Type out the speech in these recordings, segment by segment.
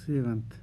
7th।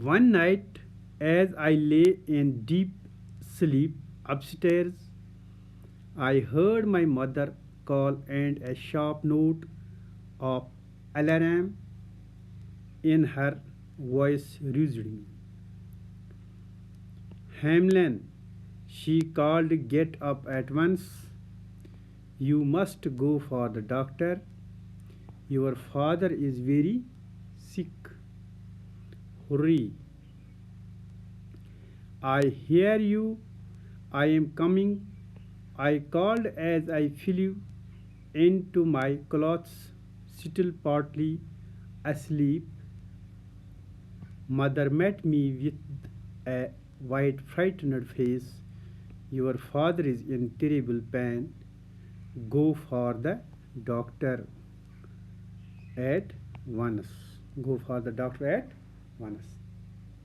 One night, as I lay in deep sleep upstairs, I heard my mother call and a sharp note of alarm in her voice roused me. Hamlin, she called, get up at once. You must go for the doctor. Your father is very sick. Hurry. I hear you. I am coming. I called as I flew into my clothes, still partly asleep. Mother met me with a white, frightened face. Your father is in terrible pain. Go for the doctor at once.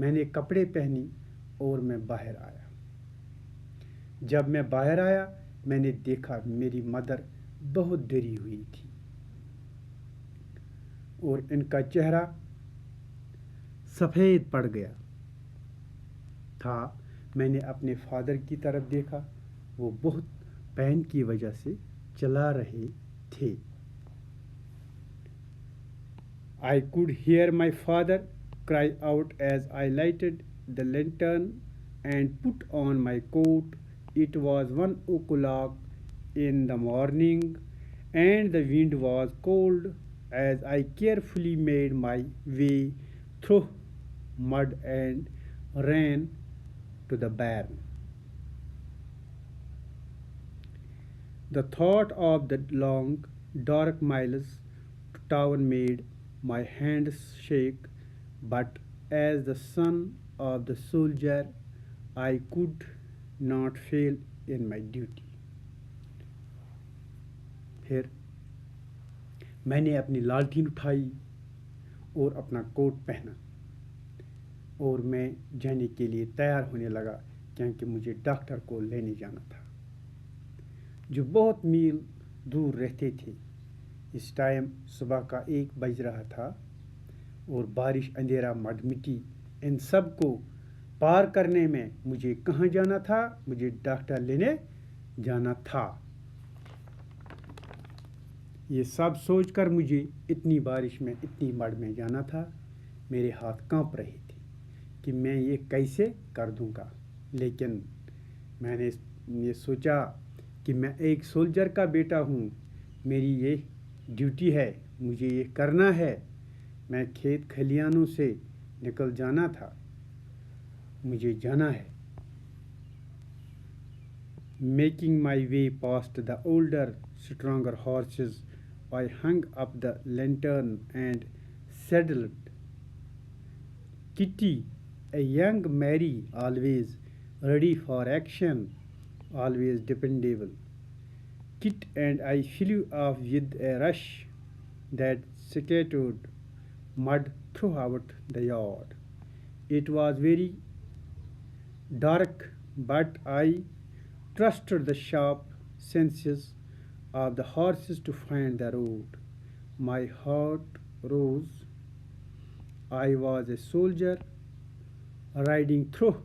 میں نے کپڑے پہنی اور میں باہر آیا۔ جب میں باہر آیا میں نے دیکھا میری مدر بہت ڈری ہوئی تھی اور ان کا چہرہ سفید پڑ گیا تھا۔ میں نے اپنے فادر کی طرف دیکھا، وہ بہت پین کی وجہ سے چلا رہے تھے۔ I could hear my father cry out as I lighted the lantern and put on my coat. It was 1 o'clock in the morning and the wind was cold as I carefully made my way through mud and ran to the barn. The thought of the long, dark miles to town made my hands shake, but as the son of the soldier, I could not fail in my duty. پھر میں نے اپنی لالٹین اٹھائی اور اپنا کوٹ پہنا اور میں جانے کے لیے تیار ہونے لگا کیونکہ مجھے ڈاکٹر کو لینے جانا تھا جو بہت میل دور رہتے تھے۔ اس ٹائم صبح کا 1 بج رہا تھا اور بارش، اندھیرا، مڈ مٹی، ان سب کو پار کرنے میں مجھے کہاں جانا تھا؟ مجھے ڈاکٹر لینے جانا تھا۔ یہ سب سوچ کر مجھے اتنی بارش میں، اتنی مڈ میں جانا تھا، میرے ہاتھ کانپ رہے تھے کہ میں یہ کیسے کر دوں گا۔ لیکن میں نے یہ سوچا کہ میں ایک سولجر کا بیٹا ہوں، میری یہ ڈیوٹی ہے، مجھے یہ کرنا ہے۔ میں کھیت کھلیانوں سے نکل جانا تھا، مجھے جانا ہے۔ Making my way past the older, stronger horses, I hung up the lantern and saddled Kitty, a young Mary, always ready for action, always dependable. Kit and I flew off with a rush that scattered mud throughout the yard. It was very dark, but I trusted the sharp senses of the horses to find the road. My heart rose. I was a soldier riding through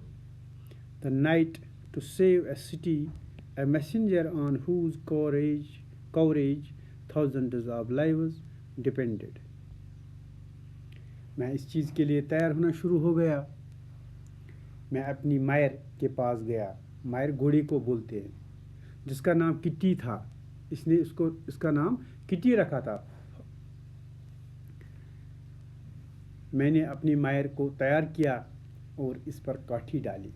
the night to save a city, a messenger on whose courage thousands of lives depended. میں اس چیز کے لیے تیار ہونا شروع ہو گیا۔ میں اپنی مائر کے پاس گیا۔ مائر گھوڑے کو بولتے ہیں، جس کا نام کٹی تھا۔ اس نے اس کا نام کٹی رکھا تھا۔ میں نے اپنی مائر کو تیار کیا اور اس پر کاٹھی ڈالی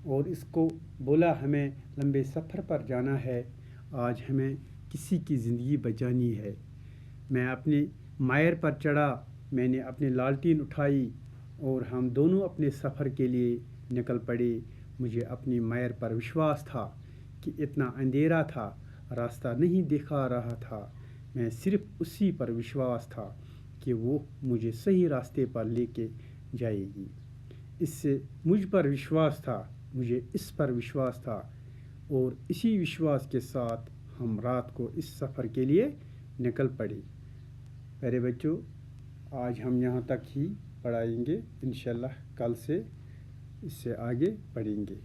اور اس کو بولا ہمیں لمبے سفر پر جانا ہے، آج ہمیں کسی کی زندگی بچانی ہے۔ میں اپنی مائر پر چڑھا، میں نے اپنی لالٹین اٹھائی اور ہم دونوں اپنے سفر کے لیے نکل پڑے۔ مجھے اپنی مائر پر وشواس تھا کہ اتنا اندھیرا تھا، راستہ نہیں دکھا رہا تھا، میں صرف اسی پر وشواس تھا کہ وہ مجھے صحیح راستے پر لے کے جائے گی۔ اس سے مجھ پر وشواس تھا، مجھے اس پر وشواس تھا اور اسی وشواس کے ساتھ ہم رات کو اس سفر کے لیے نکل پڑے۔ پیارے بچوں، آج ہم یہاں تک ہی پڑھائیں گے، انشاءاللہ کل سے اس سے آگے پڑھیں گے۔